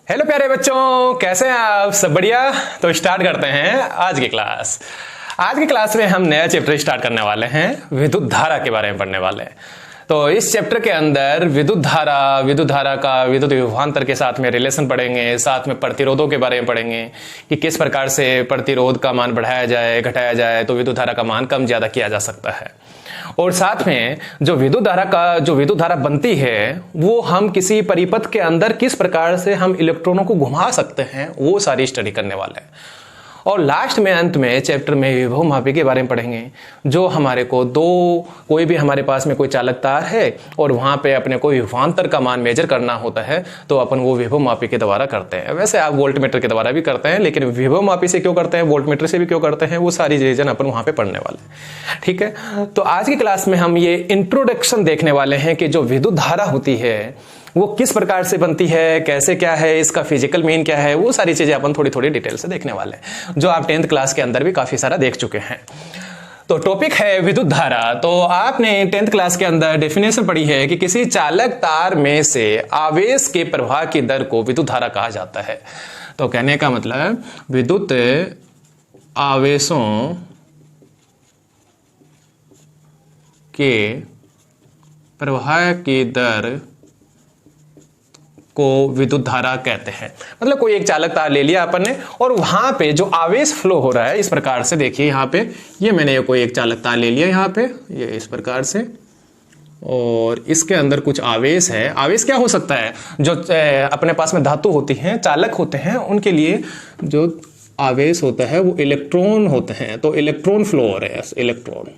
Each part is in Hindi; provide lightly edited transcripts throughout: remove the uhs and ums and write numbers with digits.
हेलो प्यारे बच्चों, कैसे हैं आप? सब बढ़िया? तो स्टार्ट करते हैं आज की क्लास। आज की क्लास में हम नया चैप्टर स्टार्ट करने वाले हैं, विद्युत धारा के बारे में पढ़ने वाले हैं। तो इस चैप्टर के अंदर विद्युत धारा का विद्युत विभवांतर के साथ में रिलेशन पढ़ेंगे, साथ में प्रतिरोधों के बारे में पढ़ेंगे कि किस प्रकार से प्रतिरोध का मान बढ़ाया जाए, घटाया जाए तो विद्युत धारा का मान कम ज्यादा किया जा सकता है। और साथ में जो विद्युत धारा बनती है वो हम किसी परिपथ के अंदर किस प्रकार से हम इलेक्ट्रॉनों को घुमा सकते हैं वो सारी स्टडी करने वाले हैं। और लास्ट में अंत में चैप्टर में विभव मापी के बारे में पढ़ेंगे, जो हमारे को कोई भी हमारे पास में कोई चालक तार है और वहां पे अपने को विभवांतर का मान मेजर करना होता है तो अपन वो विभव मापी के द्वारा करते हैं। वैसे आप वोल्टमीटर के द्वारा भी करते हैं, लेकिन विभव मापी से क्यों करते हैं, वोल्टमीटर से भी क्यों करते हैं, वो सारी रीजन अपन वहां पे पढ़ने वाले हैं। ठीक है, तो आज की क्लास में हम ये इंट्रोडक्शन देखने वाले हैं कि जो विद्युत धारा होती है वो किस प्रकार से बनती है, कैसे क्या है, इसका फिजिकल मीन क्या है, वो सारी चीजें अपन थोड़ी थोड़ी डिटेल से देखने वाले हैं, जो आप 10th क्लास के अंदर भी काफी सारा देख चुके हैं। तो टॉपिक है विद्युत धारा। तो आपने 10th क्लास के अंदर डेफिनेशन पढ़ी है कि किसी चालक तार में से आवेश के प्रवाह की दर को विद्युत धारा कहा जाता है। तो कहने का मतलब विद्युत आवेशों के प्रवाह की दर को विद्युत धारा कहते हैं। मतलब कोई एक चालक तार ले लिया अपन ने और वहां पे जो आवेश फ्लो हो रहा है इस प्रकार से, देखिए यहाँ पे ये मैंने कोई एक चालक तार ले लिया यहाँ पे, ये इस प्रकार से, और इसके अंदर कुछ आवेश है। आवेश क्या हो सकता है? जो अपने पास में धातु होती हैं, चालक होते हैं, उनके लिए जो आवेश होता है वो इलेक्ट्रॉन होते हैं। तो इलेक्ट्रॉन फ्लो हो रहे हैं, इलेक्ट्रॉन,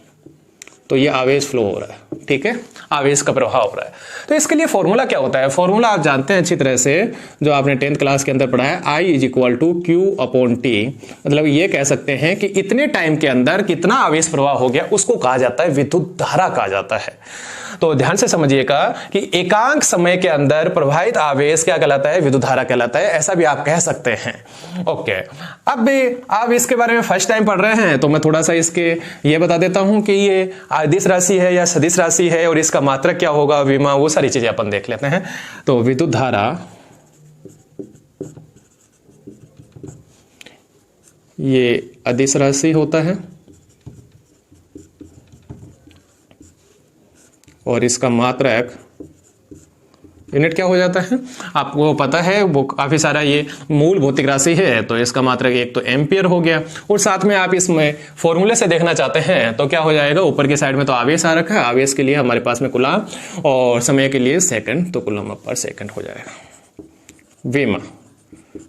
तो ये आवेश फ्लो हो रहा है। ठीक है, आवेश का प्रवाह हो रहा है। तो इसके लिए फॉर्मूला क्या होता है? फॉर्मूला आप जानते हैं अच्छी तरह से, जो आपने 10th क्लास के अंदर पढ़ा है, I = Q/T। मतलब ये कह सकते हैं कि इतने टाइम के अंदर कितना आवेश प्रवाह हो गया उसको कहा जाता है विद्युत धारा कहा जाता है। तो ध्यान से समझिएगा कि एकांक समय के अंदर प्रवाहित आवेश क्या कहलाता है? विद्युत धारा कहलाता है। ऐसा भी आप कह सकते हैं। ओके, अब भी आप इसके बारे में फर्स्ट टाइम पढ़ रहे हैं तो मैं थोड़ा सा इसके ये बता देता हूं कि ये अदिश राशि है या सदिश राशि है और इसका मात्रक क्या होगा, विमा, वो सारी चीजें अपन देख लेते हैं। तो विद्युत धारा ये अदिश राशि होता है और इसका मात्रक यूनिट क्या हो जाता है आपको पता है, वो काफी सारा ये मूल भौतिक राशि है। तो इसका मात्रक एक तो एम्पियर हो गया, और साथ में आप इसमें फॉर्मूले से देखना चाहते हैं तो क्या हो जाएगा, ऊपर की साइड में तो आवेश आ रखा है, आवेश के लिए हमारे पास में कूलम और समय के लिए सेकंड, तो कूलम/सेकंड हो जाएगा।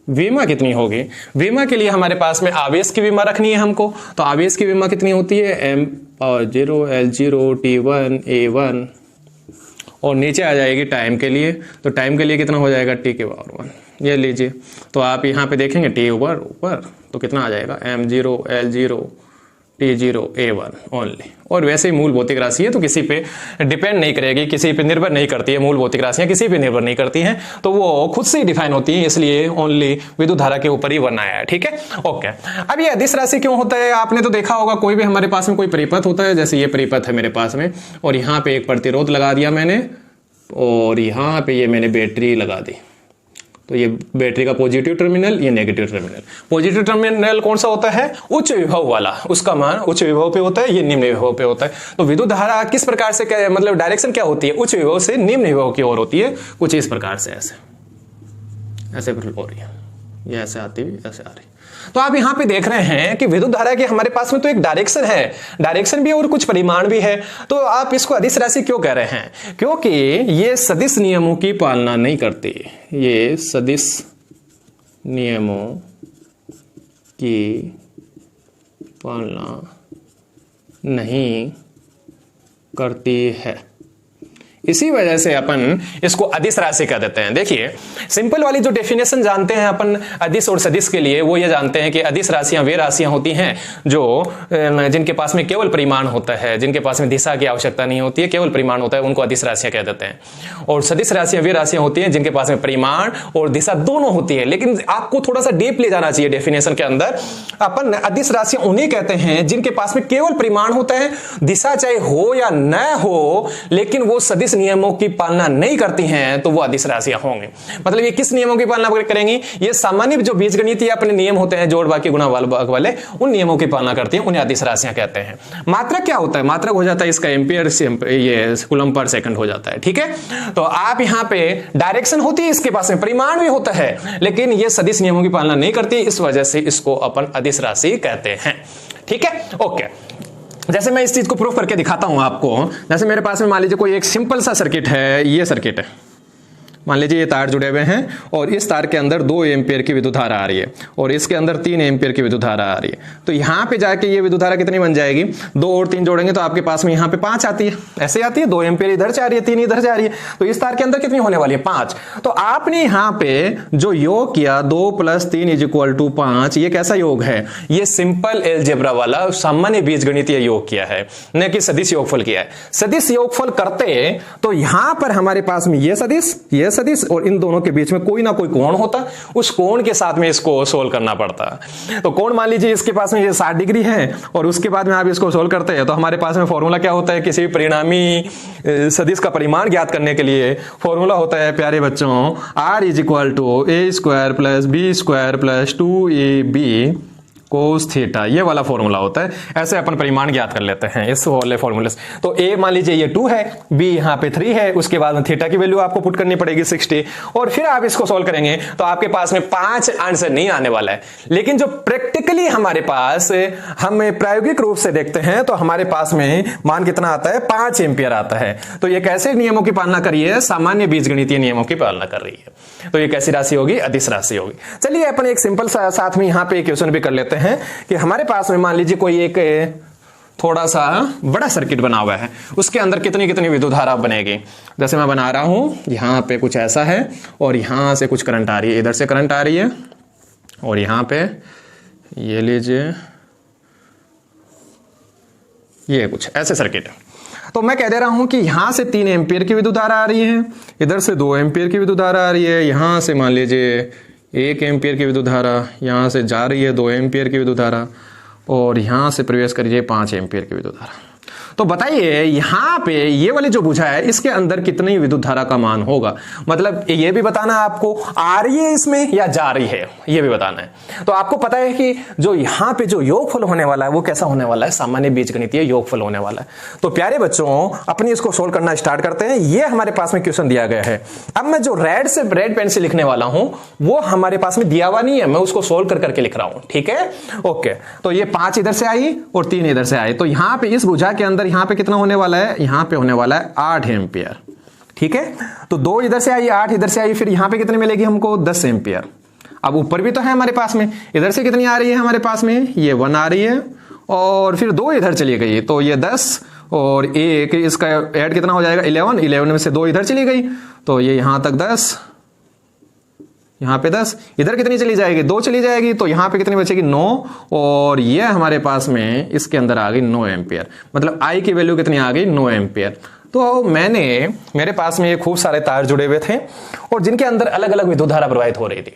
विमा कितनी होगी? विमा के लिए हमारे पास में आवेश की विमा रखनी है हमको। तो आवेश की विमा कितनी होती है? M/0 L0 T1 A1, और नीचे आ जाएगी टाइम के लिए। तो टाइम के लिए कितना हो जाएगा? T⁻1। ये लीजिए, तो आप यहाँ पे देखेंगे T ऊपर तो कितना आ जाएगा? M0 L0 T0 A1 only. और वैसे ही मूल भौतिक राशि है तो किसी पे डिपेंड नहीं करेगी, किसी पे निर्भर नहीं करती है। मूल भौतिक राशियां किसी पे निर्भर नहीं करती हैं, तो वो खुद से ही डिफाइन होती हैं, इसलिए ओनली विद्युत धारा के ऊपर ही बनाया है। ठीक है, ओके। अब ये अदिश राशि क्यों होता है? आपने तो देखा होगा, कोई भी हमारे पास में कोई परिपथ होता है, जैसे ये परिपथ है मेरे पास में, और यहाँ पे एक प्रतिरोध लगा दिया मैंने, और यहाँ पे ये मैंने बैटरी लगा दी। तो ये बैटरी का पॉजिटिव टर्मिनल, ये नेगेटिव टर्मिनल। पॉजिटिव टर्मिनल कौन सा होता है? उच्च विभव वाला, उसका मान उच्च विभव पे होता है, ये निम्न विभव पे होता है। तो विद्युत धारा किस प्रकार से, मतलब डायरेक्शन क्या होती है? उच्च विभव से निम्न विभव की ओर होती है, कुछ इस प्रकार से, ऐसे हो रही है, ये ऐसे आती हुई ऐसे आ रही। तो आप यहां पे देख रहे हैं कि विद्युत धारा के हमारे पास में तो एक डायरेक्शन है, डायरेक्शन भी और कुछ परिमाण भी है। तो आप इसको अदिश राशि क्यों कह रहे हैं? क्योंकि ये सदिश नियमों की पालना नहीं करती। ये सदिश नियमों की पालना नहीं करती है, इसी वजह से अपन इसको अदिश राशि कह देते हैं। देखिए, सिंपल वाली जो डेफिनेशन जानते हैं अपन अदिश और सदिश के लिए, वो ये जानते हैं कि अदिश राशियां वे राशियां होती हैं जो जिनके पास में केवल परिमाण होता है, जिनके पास में दिशा की आवश्यकता नहीं होती है, केवल परिमाण होता है, उनको अदिश राशियां कह देते हैं। और सदिश राशियां वे राशियां होती हैं जिनके पास में परिमाण और दिशा दोनों होती है। लेकिन आपको थोड़ा सा डीप ले जाना चाहिए डेफिनेशन के अंदर। अपन अदिश राशियां उन्हें कहते हैं जिनके पास में केवल परिमाण होता है, दिशा चाहे हो या न हो, लेकिन वो सदिश सदिश नियमों की पालना नहीं करती हैं तो वो अदिश राशियां होंगी। मतलब ये किस नियमों की पालना करेंगी? ये सामान्य जो बीजगणितीय अपने नियम होते हैं, जोड़ बाकी गुणा वाले, उन नियमों की पालना करती हैं, उन्हें अदिश राशियां कहते हैं। मात्रक क्या होता है? मात्रक हो जाता है इसका एम्पियर, ये कूलम पर सेकंड हो जाता है। ठीक है, तो आप यहां पे डायरेक्शन होती है इसके पास में, परिमाण भी होता है, लेकिन ये सदिश नियमों की पालना नहीं करती, इस वजह से इसको अपन अदिश राशि कहते हैं। ठीक है, ओके। जैसे मैं इस चीज को प्रूफ करके दिखाता हूं आपको। जैसे मेरे पास में मान लीजिए कोई एक सिंपल सा सर्किट है, ये सर्किट है, मान लीजिए ये तार जुड़े हुए हैं और इस तार के अंदर 2 एम्पियर की विद्युत धारा आ रही है और इसके अंदर 3 एम्पियर की विद्युत धारा आ रही है। तो यहां पे जाके ये विद्युत धारा कितनी बन जाएगी? 2 और 3 जोड़ेंगे तो आपके पास में यहां पे 5 आती है, ऐसे आती है, 2 एम्पियर इधर से आ रही है, 3 इधर से आ रही है, तो इस तार के अंदर कितनी होने वाली है? 5। तो आपने यहां पे जो योग किया 2 + 3 = 5, ये कैसा योग है? ये सिंपल एलजेब्रा वाला सामान्य बीजगणितीय योग किया है, न कि सदिश योगफल किया है। सदिश योगफल करते तो यहां पर हमारे पास में ये सदिश और इन दोनों के बीच में कोई ना कोई कोण होता, उस कोण के साथ में इसको सोल्व करना पड़ता। तो कोण मान लीजिए इसके पास में ये 60 डिग्री है और उसके बाद में आप इसको सोल्व करते हैं तो हमारे पास में फॉर्मूला क्या होता है? किसी भी परिणामी सदिश का परिमाण ज्ञात करने के लिए फॉर्मूला होता है प्यारे बच्चों, R = a² + b² + 2ab cos theta, ये वाला फॉर्मूला होता है। ऐसे अपन परिमाण ज्ञात कर लेते हैं इस वाले फॉर्मूले से। तो a मान लीजिए ये 2 है, b यहाँ पे 3 है, उसके बाद में थीटा की वैल्यू आपको पुट करनी पड़ेगी 60 और फिर आप इसको सॉल्व करेंगे तो आपके पास में 5 आंसर नहीं आने वाला है। लेकिन जो प्रैक्टिकली हमारे पास हम प्रायोगिक रूप से देखते हैं तो हमारे पास में मान कितना आता है? 5 एम्पियर आता है। तो ये कैसे नियमों की पालना कर रही है? सामान्य बीजगणितीय नियमों की पालना कर रही है। तो ये कैसी राशि होगी? अदिश राशि होगी। चलिए अपन एक सिंपल साथ में यहाँ पे क्वेश्चन भी कर लेते हैं कि हमारे पास में मान लीजिए कोई एक थोड़ा सा बड़ा सर्किट बना हुआ है, उसके अंदर कितनी कितनी विद्युत धारा बनेगी। जैसे मैं बना रहा हूं, यहां पे कुछ ऐसा है और यहां से कुछ करंट आ रही है, इधर से करंट आ रही है और यहां पे ये लीजिए ये कुछ ऐसे सर्किट है। तो मैं कह दे रहा हूं कि यहां से 3 एम्पियर की विद्युत धारा आ रही है, इधर से 2 एम्पियर की विद्युत धारा आ रही है, यहां से मान लीजिए 1 एम्पियर की विद्युत धारा यहां से जा रही है, 2 एम्पियर की विद्युत धारा और यहां से प्रवेश करिए 5 एम्पियर की विद्युत धारा। तो बताइए यहां पे ये वाली जो बुझा है इसके अंदर कितनी विद्युत धारा का मान होगा? मतलब ये भी बताना है आपको, आ रही है इसमें या जा रही है, ये भी बताना है। तो आपको पता है कि जो यहां पे जो योगफल होने वाला है वो कैसा होने वाला है? सामान्य बीजगणितीय योगफल होने वाला है। तो प्यारे बच्चों अपनी इसको सोल्व करना स्टार्ट करते हैं। ये हमारे पास में क्वेश्चन दिया गया है। अब मैं जो रेड पेन से लिखने वाला हूं वो हमारे पास में दिया हुआ नहीं है, मैं उसको सोल्व कर करके लिख रहा हूं। ठीक है, ओके। तो ये 5 इधर से आई और 3 इधर से आए, तो यहां पे इस भुजा के अंदर यहां पे कितना होने वाला है? यहां पे होने वाला है 8 एम्पियर। ठीक है, तो 2 इधर से आई, 8 इधर से आई, फिर यहां पे कितनी मिलेगी हमको? 10 एम्पियर। अब ऊपर भी तो है हमारे पास में, इधर से कितनी आ रही है हमारे पास में? ये 1 आ रही है और फिर 2 इधर चली गई, तो ये 10 और 1 इसका ऐड कितना हो जाएगा? 11 में से 2 इधर चली गई, तो ये यहां तक 10, यहां पे 10, इधर कितनी चली जाएगी? 2 चली जाएगी, तो यहां पे कितनी बचेगी? 9 और ये हमारे पास में इसके अंदर आ गई 9 एम्पियर। मतलब आई की वैल्यू कितनी आ गई? 9 एम्पियर। तो मेरे पास में ये खूब सारे तार जुड़े हुए थे और जिनके अंदर अलग अलग विद्युत धारा प्रवाहित हो रही थी।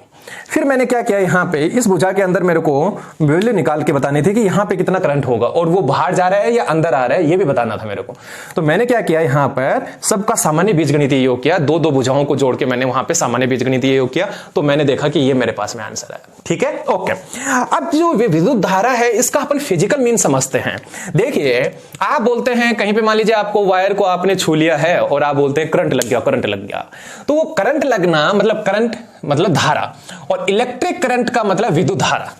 फिर मैंने क्या किया, यहाँ पे इस भुजा के अंदर मेरे को वैल्यू निकाल के बतानी थी कि यहाँ पे कितना करंट होगा और वो बाहर जा रहा है या अंदर आ रहा है, ये भी बताना था मेरे को। तो मैंने क्या किया, यहाँ पर सबका सामान्य बीजगणितीय योग किया, 2-2 भुजाओं को जोड़ के मैंने वहां पे सामान्य बीजगणितीय योग किया, तो मैंने देखा कि ये मेरे पास में आंसर है। ठीक है, ओके। अब जो विद्युत धारा है इसका अपन फिजिकल मीन समझते हैं। देखिए आप बोलते हैं कहीं पे मान लीजिए आपको वायर को आपने छू लिया है और आप बोलते हैं करंट लग गया, तो वो करंट लगना मतलब करंट मतलब धारा और इलेक्ट्रिक करंट का मतलब विद्युत धारा।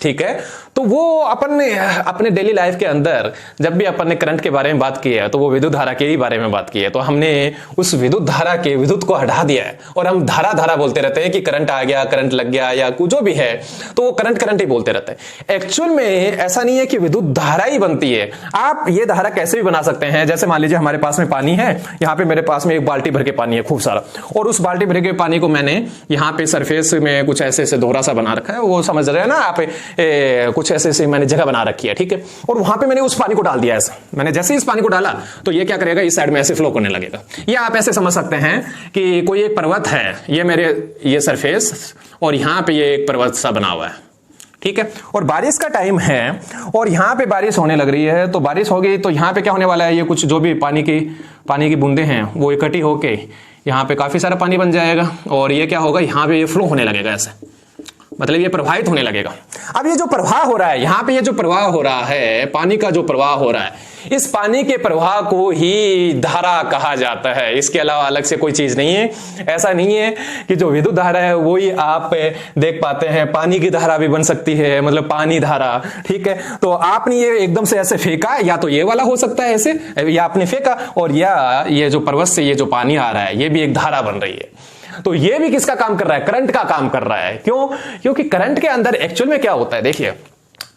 ठीक है, तो वो अपन ने अपने डेली लाइफ के अंदर जब भी अपन ने करंट के बारे में बात की है तो वो विद्युत धारा के ही बारे में बात की है। तो हमने उस विद्युत धारा के विद्युत को हटा दिया है और हम धारा बोलते रहते हैं कि करंट आ गया, करंट लग गया या कुछ जो भी है, तो वो करंट ही बोलते रहते हैं। एक्चुअल में ऐसा नहीं है कि विद्युत धारा ही बनती है, आप ये धारा कैसे भी बना सकते हैं। जैसे मान लीजिए हमारे पास में पानी है, यहाँ पे मेरे पास में एक बाल्टी भर के पानी है खूब सारा, और उस बाल्टी भर के पानी को मैंने यहाँ पे सरफेस में कुछ ऐसे दोहरा सा बना रखा है, वो समझ रहे हैं ना आप, कुछ ऐसे मैंने जगह बना रखी है। ठीक है, और वहां पे मैंने उस पानी को डाल दिया ऐसा, मैंने जैसे ही इस पानी को डाला तो ये क्या करेगा, इस साइड में ऐसे फ्लो करने लगेगा। या आप ऐसे समझ सकते हैं कि कोई एक पर्वत है, ये मेरे ये सरफेस और यहां पे ये एक पर्वत सा बना हुआ है। ठीक है। और बारिश का टाइम है और यहां पे बारिश होने लग रही है, तो बारिश हो गई तो यहां पे क्या होने वाला है, ये कुछ जो भी पानी की बूंदे हैं वो इकट्ठी होके यहां पे काफी सारा पानी बन जाएगा और ये क्या होगा, यहां पे ये फ्लो होने लगेगा ऐसे, मतलब ये प्रवाहित होने लगेगा। अब ये जो प्रवाह हो रहा है, यहां पे ये जो प्रवाह हो रहा है, पानी का जो प्रवाह हो रहा है, इस पानी के प्रवाह को ही धारा कहा जाता है। इसके अलावा अलग से कोई चीज नहीं है। ऐसा नहीं है कि जो विद्युत धारा है वो ही आप देख पाते हैं, पानी की धारा भी बन सकती है, मतलब पानी धारा, ठीक है। तो आपने ये एकदम से ऐसे फेंका, या तो ये वाला हो सकता है ऐसे, या आपने फेंका और या ये जो पर्वत से ये जो पानी आ रहा है ये भी एक धारा बन रही है। तो ये भी किसका काम कर रहा है, करंट का काम कर रहा है। क्यों? क्योंकि करंट के अंदर एक्चुअल में क्या होता है, देखिए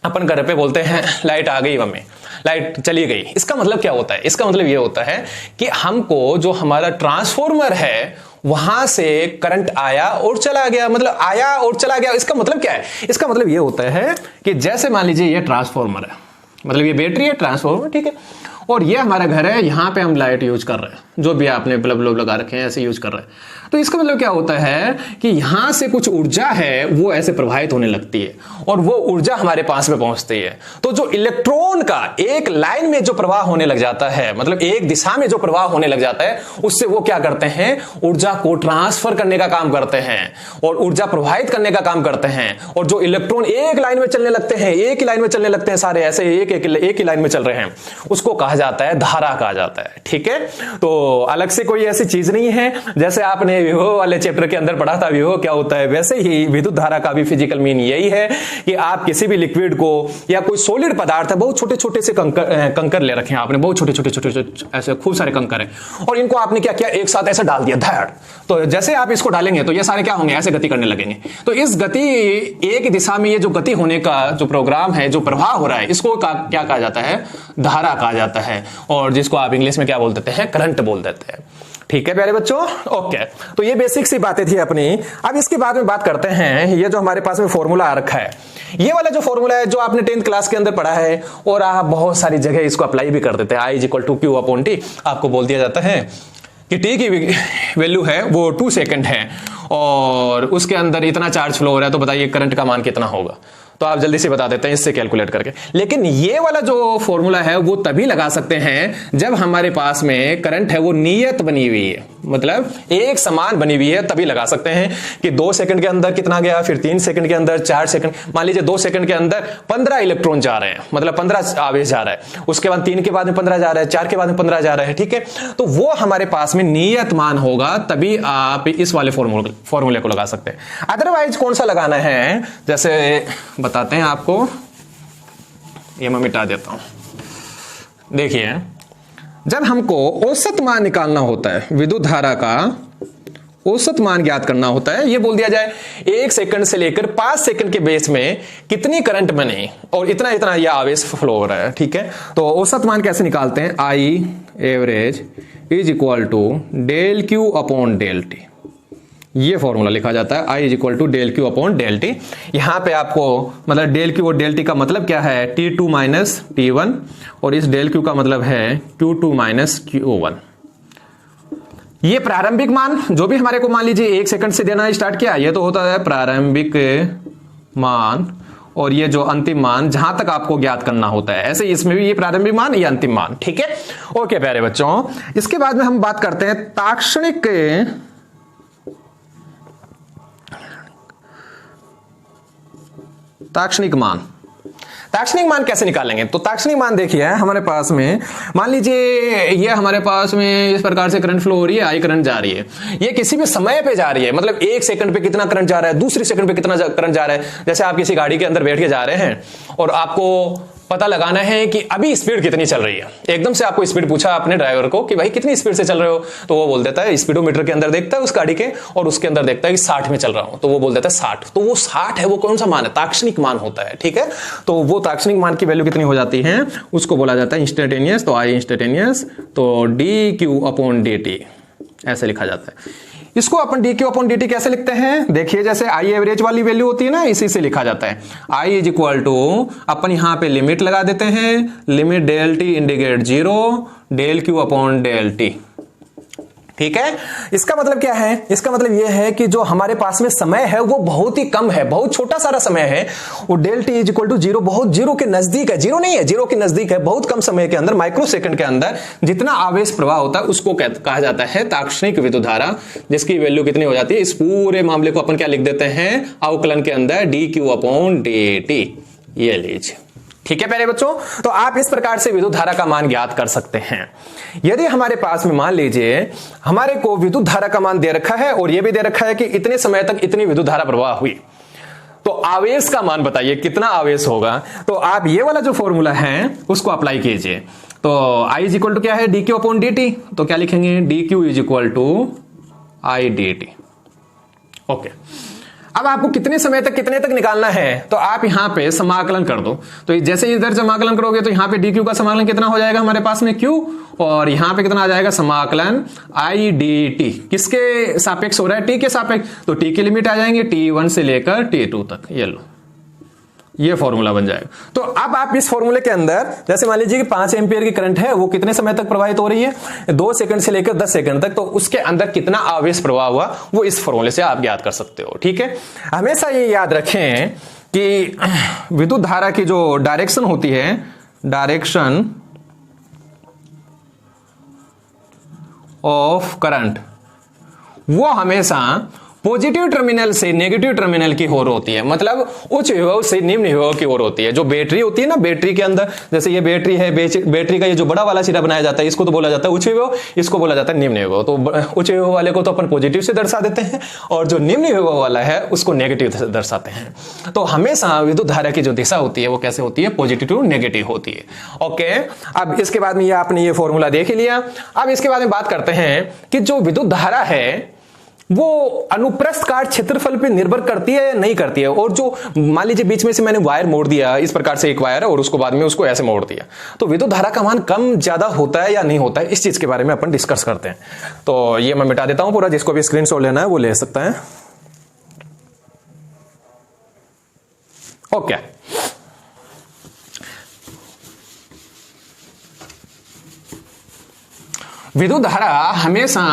अपन घर पे बोलते हैं लाइट आ गई मम्मी, लाइट चली गई। इसका मतलब क्या होता है, इसका मतलब ये होता है कि हमको जो हमारा ट्रांसफॉर्मर है वहां से करंट आया और चला गया, मतलब आया और चला गया। इसका मतलब क्या है, इसका मतलब ये होता है कि जैसे मान लीजिए ये ट्रांसफॉर्मर है, मतलब ये बैटरी है, ट्रांसफॉर्मर, ठीक है, और ये हमारा घर है, यहां पे हम लाइट यूज कर रहे हैं, जो भी आपने बल्ब लगा रखे हैं ऐसे यूज कर रहे हैं। तो इसका मतलब क्या होता है कि यहां से कुछ ऊर्जा है वो ऐसे प्रवाहित होने लगती है और वो ऊर्जा हमारे पास में पहुंचती है। तो जो इलेक्ट्रॉन का एक लाइन में जो प्रवाह होने लग जाता है, मतलब एक दिशा में जो प्रवाह होने लग जाता है, उससे वो क्या करते हैं, ऊर्जा को ट्रांसफर करने का काम करते हैं और ऊर्जा प्रवाहित करने का काम करते हैं। और जो इलेक्ट्रॉन एक लाइन में चलने लगते हैं, एक ही लाइन में चलने लगते हैं, सारे ऐसे एक ही लाइन में चल रहे हैं, उसको कहा जाता है धारा कहा जाता है, ठीक है। तो अलग से कोई ऐसी चीज नहीं है, जैसे आपने विभव वाले चैप्टर के अंदर पढ़ा था विभव क्या होता है, वैसे ही विद्युत धारा का भी फिजिकल मीन यही है कि आप किसी भी लिक्विड को या कोई सॉलिड पदार्थ है, बहुत छोटे छोटे से कंकर ले रखे हैं आपने, बहुत छोटे छोटे ऐसे खूब सारे कंकर हैं और इनको आपने क्या किया, एक साथ ऐसे डाल दिया धड़। तो जैसे आप इसको डालेंगे तो ये सारे क्या होंगे, ऐसे गति करने लगेंगे। तो इस गति, एक दिशा में ये जो गति होने का जो प्रोग्राम है, जो प्रवाह हो रहा है, इसको क्या कहा जाता है, धारा कहा जाता है, और जिसको आप इंग्लिश में क्या बोल देते हैं, करंट बोल देते हैं। ठीक है प्यारे बच्चों, ओके। तो ये बेसिक सी बातें थी अपनी। अब इसके बाद में बात करते हैं, ये जो हमारे पास में फॉर्मूला आ रखा है, ये वाला जो फॉर्मूला है जो आपने 10th क्लास के अंदर पढ़ा है और आप बहुत सारी जगह इसको अप्लाई भी कर देते हैं। I = Q/T आपको बोल दिया जाता है कि T की वैल्यू है वो 2 सेकंड है और उसके अंदर इतना चार्ज फ्लो हो रहा है, तो बताइए करंट का मान कितना होगा। तो आप जल्दी से बता देते हैं इससे कैलकुलेट करके। लेकिन ये वाला जो फॉर्मूला है वो तभी लगा सकते हैं जब हमारे पास में करंट है वो नियत बनी हुई है, मतलब एक समान बनी हुई है, तभी लगा सकते हैं कि 2 सेकंड के अंदर कितना गया, फिर 3 सेकंड के अंदर 4 सेकंड, मान लीजिए 2 सेकंड के अंदर 15 इलेक्ट्रॉन जा रहे हैं, मतलब 15 आवेश जा रहा है, उसके बाद 3 के बाद में 15 जा रहा है, 4 के बाद में 15 जा रहा है, ठीक है। तो वो हमारे पास में नियत मान होगा, तभी आप इस वाले फॉर्मूले को लगा सकते हैं। अदरवाइज कौन सा लगाना है, जैसे बताते हैं आपको, ये मैं मिटा देता हूं। देखिए, जब हमको औसत मान निकालना होता है, विद्युत धारा का औसत मान ज्ञात करना होता है, ये बोल दिया जाए 1 सेकंड से लेकर 5 सेकंड के बेस में कितनी करंट बनी और इतना इतना यह आवेश फ्लो हो रहा है, ठीक है। तो औसत मान कैसे निकालते हैं, I average = del Q/del T, ये फॉर्मूला लिखा जाता है। I = del Q/del T। यहां पे आपको मतलब del Q और del T का मतलब क्या है, T2 - T1, और इस del Q का मतलब है Q2 - Q1। ये प्रारंभिक मान जो भी हमारे को मान लीजिए 1 सेकंड से देना स्टार्ट किया, ये तो होता है प्रारंभिक मान, और ये जो अंतिम मान जहां तक आपको ज्ञात करना होता है, ऐसे इसमें भी ये प्रारंभिक मान, ये अंतिम मान, ठीक है। ओके प्यारे बच्चों, इसके बाद में हम बात करते हैं ताक्षणिक मान। ताक्षणिक मान कैसे निकालेंगे, तो ताक्षणिक मान देखिए हमारे पास में, मान लीजिए ये हमारे पास में इस प्रकार से करंट फ्लो हो रही है, I करंट जा रही है, ये किसी भी समय पे जा रही है, मतलब 1 सेकंड पे कितना करंट जा रहा है, दूसरे सेकंड पे कितना करंट जा रहा है। जैसे आप किसी गाड़ी के अंदर बैठ के जा रहे हैं और आपको पता लगाना है कि अभी स्पीड कितनी चल रही है, एकदम से आपको स्पीड पूछा अपने ड्राइवर को कि भाई कितनी स्पीड से चल रहे हो, तो वो बोल देता है, स्पीडोमीटर के अंदर देखता है उस गाड़ी के और उसके अंदर देखता है कि 60 में चल रहा हूं, तो वो बोल देता है 60। तो वो 60 है, वो कौन सा मान है, ताक्षणिक मान होता है, ठीक है। तो वो ताक्षणिक मान की वैल्यू कितनी हो जाती है, उसको बोला जाता है इंस्टेंटेनियस। तो I इंस्टेंटेनियस, तो dQ/dt ऐसे लिखा जाता है। इसको अपन dQ/dt कैसे लिखते हैं, देखिए जैसे I एवरेज वाली वैल्यू होती है ना, इसी से लिखा जाता है। I = अपन यहां पे लिमिट लगा देते हैं, limit del T indicate 0 del Q/del T, ठीक है, इसका मतलब क्या है? इसका मतलब यह है कि जो हमारे पास में समय है वो बहुत ही कम है, बहुत छोटा सारा समय है। वो del T is equal to zero, बहुत जीरो के नजदीक है, जीरो नहीं है, जीरो के नजदीक है। बहुत कम समय के अंदर, माइक्रो सेकंड के अंदर जितना आवेश प्रवाह होता है उसको कहा जाता है तात्क्षणिक विद्युत धारा, जिसकी वैल्यू कितनी हो जाती है? इस पूरे मामले को अपन क्या लिख देते हैं अवकलन के अंदर? D Q upon D T. ये लीजिए, ठीक है प्यारे बच्चों। तो आप इस प्रकार से विद्युत धारा का मान ज्ञात कर सकते हैं। यदि हमारे पास में मान लीजिए हमारे को विद्युत धारा का मान दे रखा है और यह भी दे रखा है कि इतने समय तक इतनी विद्युत धारा प्रवाह हुई, तो आवेश का मान बताइए कितना आवेश होगा। तो आप ये वाला जो फॉर्मूला है उसको अप्लाई कीजिए। तो I इज इक्वल टू क्या है? D Q upon D T. तो क्या लिखेंगे? D Q is equal to I D T. Okay, अब आपको कितने समय तक कितने तक निकालना है, तो आप यहां पे समाकलन कर दो। तो जैसे इधर समाकलन करोगे तो यहां पे डी क्यू का समाकलन कितना हो जाएगा हमारे पास में? क्यू, और यहां पे कितना आ जाएगा? समाकलन आई डी टी। किसके सापेक्ष हो रहा है? टी के सापेक्ष। तो टी की लिमिट आ जाएंगे T1 से लेकर T2 तक। ये लो, ये फॉर्मूला बन जाएगा। तो अब आप इस फॉर्मूले के अंदर जैसे मान लीजिए कि 5 एम्पियर की करंट है, वो कितने समय तक प्रवाहित हो रही है? 2 सेकंड से लेकर 10 सेकंड तक। तो उसके अंदर कितना आवेश प्रवाह हुआ वो इस फॉर्मूले से आप ज्ञात कर सकते हो। ठीक है, हमेशा ये याद रखें कि विद्युत धारा की जो डायरेक्शन होती है, डायरेक्शन ऑफ करंट, वो हमेशा पॉजिटिव टर्मिनल से नेगेटिव टर्मिनल की ओर होती है। मतलब उच्च विभव से निम्न विभव की ओर होती है। जो बैटरी होती है ना, बैटरी के अंदर जैसे ये बैटरी है, बैटरी का ये जो बड़ा वाला सिरा बनाया जाता है इसको तो बोला जाता है उच्च विभव, इसको बोला जाता है निम्न विभव। तो उच्च विभव वाले को तो अपन पॉजिटिव से दर्शा देते हैं और जो निम्न विभव वाला है उसको नेगेटिव से दर्शाते हैं। तो हमेशा विद्युत धारा की जो दिशा होती है वो कैसे होती है? पॉजिटिव टू नेगेटिव होती है। ओके, अब इसके बाद में ये आपने ये फॉर्मूला देख लिया। अब इसके बाद में बात करते हैं कि जो विद्युत धारा है वो अनुप्रस्थ काट क्षेत्रफल पे निर्भर करती है या नहीं करती है। और जो मान लीजिए बीच में से मैंने वायर मोड़ दिया, इस प्रकार से एक वायर है और उसको बाद में उसको ऐसे मोड़ दिया, तो विद्युत धारा का मान कम ज्यादा होता है या नहीं होता है, इस चीज के बारे में अपन डिस्कस करते हैं। तो ये मैं मिटा देता हूं पूरा, जिसको भी स्क्रीनशॉट लेना है वो ले सकता है। ओके, विद्युत धारा हमेशा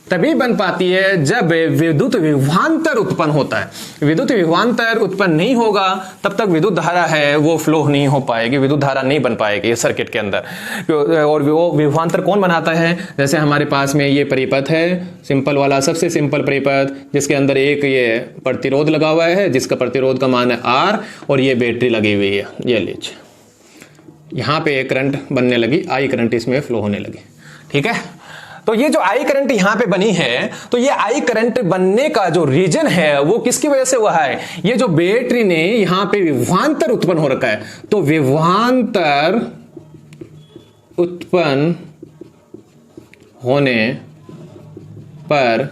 तभी बन पाती है जब विद्युत विभवांतर उत्पन्न होता है। विद्युत विभवांतर उत्पन्न नहीं होगा तब तक विद्युत धारा है वो फ्लो नहीं हो पाएगी, विद्युत धारा नहीं बन पाएगी सर्किट के अंदर। और वो विभवांतर कौन बनाता है? जैसे हमारे पास में ये परिपथ है, सिंपल वाला, सबसे सिंपल परिपथ, जिसके अंदर एक ये प्रतिरोध लगा हुआ है जिसका प्रतिरोध का मान है R, और ये बैटरी लगी हुई है। ये लीजिए, यहां पे एक करंट बनने लगी, आई करंट इसमें फ्लो होने लगी। ठीक है, तो ये जो आई करंट यहां पे बनी है, तो ये आई करंट बनने का जो रीजन है वो किसकी वजह से हुआ है? ये जो बैटरी ने यहां पे विभवांतर उत्पन्न हो रखा है, तो विभवांतर उत्पन्न होने पर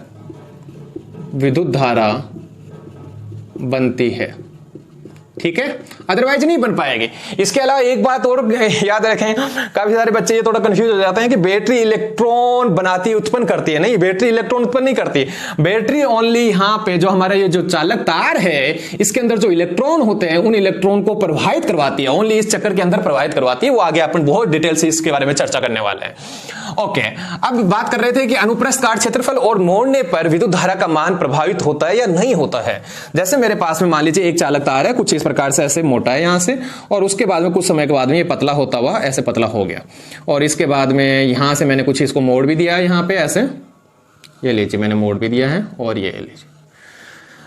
विद्युत धारा बनती है। ठीक है, अदरवाइज नहीं बन पाएगी। इसके अलावा एक बात और याद रखें, काफी सारे बच्चे ये थोड़ा कंफ्यूज हो जाते हैं कि बैटरी इलेक्ट्रॉन बनाती, उत्पन्न करती है। नहीं, बैटरी इलेक्ट्रॉन उत्पन्न नहीं करती। बैटरी ओनली यहां पे जो हमारा ये जो चालक तार है इसके अंदर जो इलेक्ट्रॉन होते हैं उन इलेक्ट्रॉन को प्रवाहित करवाती है, ओनली इस चक्कर के अंदर प्रवाहित करवाती है। वो आगे अपन बहुत डिटेल से इसके बारे में चर्चा करने वाले हैं। ओके, अब बात कर रहे थे कि अनुप्रस्थ काट क्षेत्रफल और मोड़ने पर विद्युत धारा का मान प्रभावित होता है या नहीं होता है। जैसे मेरे पास में मान लीजिए एक चालक तार है, कुछ इस प्रकार से ऐसे मोटा है यहां से, और उसके बाद में कुछ समय के बाद में ये पतला होता हुआ ऐसे पतला हो गया, और इसके बाद में यहां से मैंने कुछ इसको मोड़ भी दिया है यहां पे ऐसे, ये लीजिए मैंने मोड़ भी दिया है, और ये लीजिए।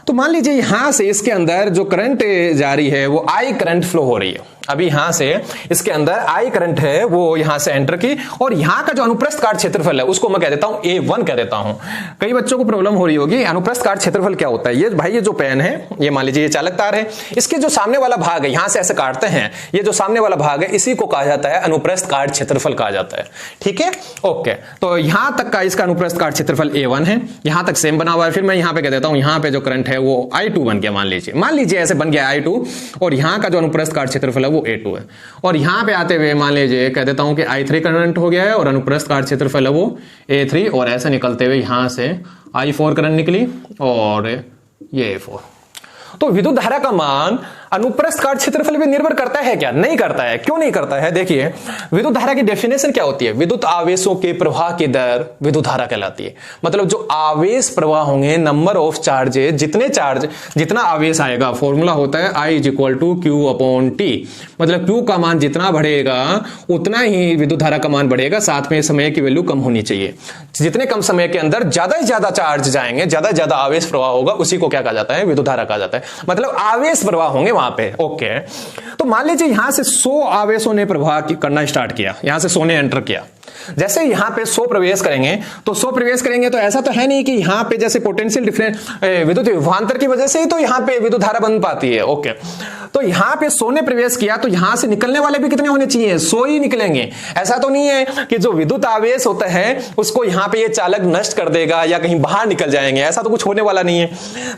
तो मान लीजिए यहां से इसके अंदर जो करंट जारी है वो आई करंट फ्लो हो रही है। अभी यहां से इसके अंदर आई करंट है वो यहां से एंटर की, और यहां का जो अनुप्रस्थ काट क्षेत्रफल है उसको मैं कह देता हूं A1 कह देता हूं। कई बच्चों को प्रॉब्लम हो रही होगी, अनुप्रस्थ काट क्षेत्रफल क्या होता है? ये भाई ये जो पेन है, ये मान लीजिए ये चालक तार है, इसके जो सामने वाला भाग है, यहां से ऐसे काटते हैं, ये जो सामने वाला भाग है इसी को कहा जाता है अनुप्रस्थ काट क्षेत्रफल कहा जाता है। ठीक है, ओके, तो यहां तक का इसका अनुप्रस्थ काट क्षेत्रफल A1 है, यहां तक सेम बना हुआ है। फिर मैं यहां पे कह देता हूं यहां पे जो करंट है वो I2 बन गया, मान लीजिए ऐसे बन गया I2, और यहां का जो अनुप्रस्थ काट क्षेत्रफल है वो A2 है। और यहां पे आते हुए मान लीजिए कह देता हूं कि I3 करंट हो गया है, और अनुप्रस्थ काट क्षेत्रफल है वो A3, और ऐसे निकलते हुए यहां से I4 करंट निकली, और ये A4। तो विद्युत धारा का मान अनुप्रस्थ काट क्षेत्रफल भी निर्भर करता है क्या? नहीं करता है। क्यों नहीं करता है? देखिए, विद्युत धारा की डेफिनेशन क्या होती है? विद्युत आवेशों के प्रवाह की दर विद्युत धारा कहलाती है। मतलब जो आवेश प्रवाह होंगे, नंबर ऑफ चार्जेस, जितना आवेश आएगा, फॉर्मूला होता है I = Q/T। मतलब Q का मान जितना बढ़ेगा उतना ही विद्युत धारा का मान बढ़ेगा, साथ में समय की वैल्यू कम होनी चाहिए। जितने कम समय के अंदर ज्यादा से ज्यादा चार्ज जाएंगे, ज्यादा से ज्यादा आवेश प्रवाह होगा, उसी को क्या कहा जाता है? विद्युत धारा कहा जाता है। मतलब आवेश प्रवाह होंगे वहां पे। ओके, तो मान लीजिए यहां से 100 आवेशों ने प्रवाह करना स्टार्ट किया, यहां से 100 ने एंटर किया। जैसे यहां पे 100 प्रवेश करेंगे तो ऐसा तो है नहीं कि यहां पे जैसे पोटेंशियल डिफरेंस विद्युत विभवांतर की वजह से ही तो यहां पे विद्युत धारा बन पाती है। ओके, तो यहां पे 100 ने प्रवेश किया तो यहां से निकलने वाले भी कितने होने चाहिए? 100 ही निकलेंगे। ऐसा तो नहीं है कि जो विद्युत आवेश होता है उसको यहां पे ये चालक नष्ट कर देगा या कहीं बाहर निकल जाएंगे, ऐसा तो कुछ होने वाला नहीं है।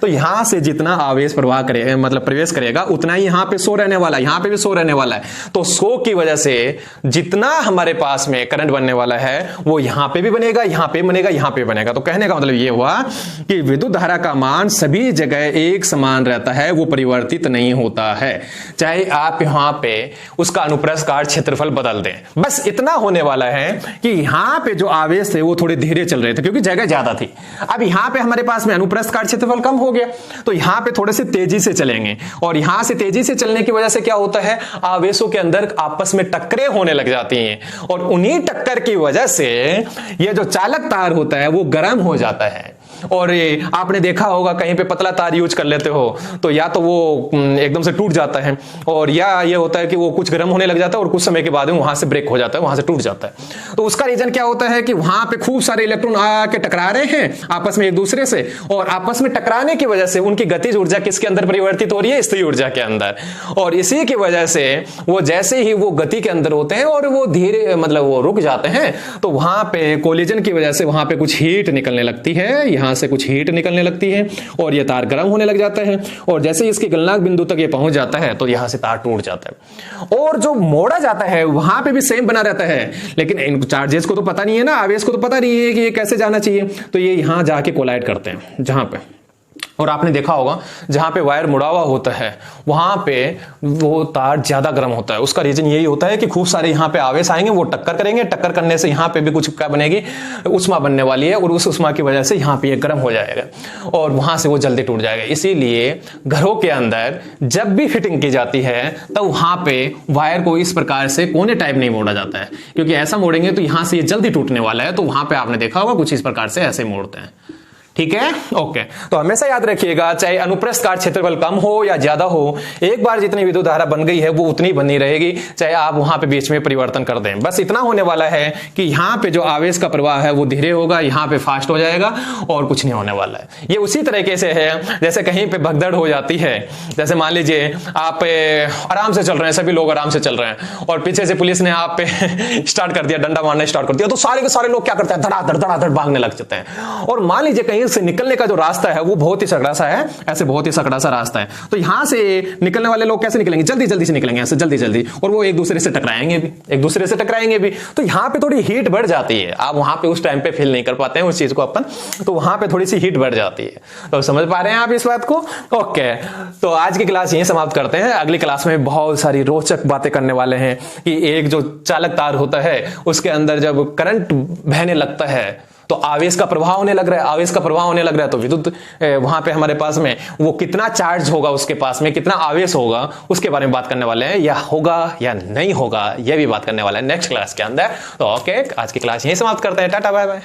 तो यहां से जितना आवेश प्रवाह करेगा, मतलब प्रवेश करेगा, उतना ही यहां पे 100 रहने वाला है, यहां पे भी 100 रहने वाला है। तो 100 की वजह से जितना हमारे पास में करंट बनने वाला है वो यहां पे भी बनेगा, यहां पे बनेगा, यहां पे बनेगा। तो कहने का मतलब ये हुआ कि विद्युत धारा का मान सभी जगह एक समान रहता है, वो परिवर्तित नहीं होता है, चाहे आप यहां पे उसका अनुप्रस्थ काट क्षेत्रफल बदल दें। बस इतना होने वाला है कि यहां पे जो आवेश थे वो थोड़े धीरे चल रहे थे क्योंकि जगह ज्यादा थी। अब यहां पे हमारे पास में अनुप्रस्थ काट क्षेत्रफल कम हो गया तो यहां पे थोड़े से तेजी से चलेंगे, और यहां से तेजी से चलने की वजह से क्या होता है? आवेशों के अंदर आपस में टक्करें होने लग जाती हैं, और उन्हीं टक्कर की वजह से ये जो चालक तार होता है वो गर्म हो जाता है। और ये आपने देखा होगा कहीं पे पतला तार यूज कर लेते हो तो या तो वो एकदम से टूट जाता है, और या ये होता है कि वो कुछ गर्म होने लग जाता है और कुछ समय के बाद वहां से ब्रेक हो जाता है, वहां से टूट जाता है। तो उसका रीजन क्या होता है कि वहां पे खूब सारे इलेक्ट्रॉन आके टकरा रहे हैं आपस में एक दूसरे से, और आपस में टकराने की वजह से उनकी गतिज ऊर्जा किसके अंदर परिवर्तित हो रही है? स्थिर ऊर्जा के अंदर। और इसी की वजह से वो जैसे ही वो गति के अंदर होते हैं और वो धीरे मतलब वो रुक जाते हैं, तो वहां पे कोलिजन की वजह से वहां पे कुछ हीट निकलने लगती है, यहां से कुछ हीट निकलने लगती है और ये तार गर्म होने लग जाता है, और जैसे इसके गलनांक बिंदु तक ये पहुंच जाता है तो यहां से तार टूट जाता है। और जो मोड़ा जाता है वहां पे भी सेम बना रहता है, लेकिन इन चार्जेस को तो पता नहीं है ना, आवेश को तो पता नहीं है कि ये कैसे जाना चाहिए, तो ये यहां जाके कोलाइड करते हैं जहां पे। और आपने देखा होगा जहां पे वायर मुड़ा हुआ होता है वहां पे वो तार ज्यादा गर्म होता है। उसका रीजन यही होता है कि खूब सारे यहां पे आवेश आएंगे, वो टक्कर करेंगे, टक्कर करने से यहां पे भी कुछ क्या बनेगी? उष्मा बनने वाली है, और उस उष्मा की वजह से यहां पे ये गर्म हो जाएगा और वहां से वो जल्दी टूट जाएगा। इसीलिए घरों के अंदर जब भी फिटिंग की जाती है तब वहां पे वायर को इस प्रकार से कोने टाइप नहीं मोड़ा जाता है, क्योंकि ऐसा मोड़ेंगे तो यहां से ये जल्दी टूटने वाला है। तो वहां पे आपने देखा होगा कुछ इस प्रकार से ऐसे मोड़ते हैं। ठीक है, ओके। तो हमेशा याद रखिएगा, चाहे अनुप्रस्थ काट क्षेत्रफल कम हो या ज्यादा हो, एक बार जितनी विद्युत धारा बन गई है वो उतनी बनी रहेगी, चाहे आप वहां पे बीच में परिवर्तन कर दें। बस इतना होने वाला है कि यहाँ पे जो आवेश का प्रवाह है वो धीरे होगा, यहाँ पे फास्ट हो जाएगा, और कुछ नहीं होने वाला है। ये उसी तरीके से है जैसे कहीं पे भगदड़ हो जाती है। जैसे मान लीजिए आप आराम से चल रहे हैं, सभी लोग आराम से चल रहे हैं, और पीछे से पुलिस ने आप पे स्टार्ट कर दिया, डंडा मारना स्टार्ट कर दिया, तो सारे के सारे लोग क्या करते हैं? धड़ाधड़ भागने लग जाते हैं। और मान लीजिए कहीं से निकलने का जो रास्ता है वो बहुत ही सकड़ा सा है, ऐसे बहुत ही सकड़ा सा रास्ता है, तो यहां से निकलने वाले लोग कैसे निकलेंगे? जल्दी जल्दी से निकलेंगे, ऐसे जल्दी जल्दी, और वो एक दूसरे से टकराएंगे भी, तो यहां पे थोड़ी हीट बढ़ जाती है। आप वहां पे उस टाइम पे फील नहीं कर पाते हैं उस चीज को अपन, तो वहां पे थोड़ी सी हीट बढ़ जाती है। तो समझ पा रहे हैं आप इस बात को? ओके, तो आज की क्लास यहीं समाप्त करते हैं। अगली क्लास में बहुत सारी रोचक बातें करने वाले हैं कि एक जो चालक तार होता है उसके अंदर जब करंट बहने लगता है तो आवेश का प्रवाह होने लग रहा है, तो विद्युत वहां पे हमारे पास में वो कितना चार्ज होगा, उसके पास में कितना आवेश होगा, उसके बारे में बात करने वाले हैं। या होगा या नहीं होगा, यह भी बात करने वाला है नेक्स्ट क्लास के अंदर। तो ओके, आज की क्लास यहीं समाप्त करते हैं। Tata bye bye.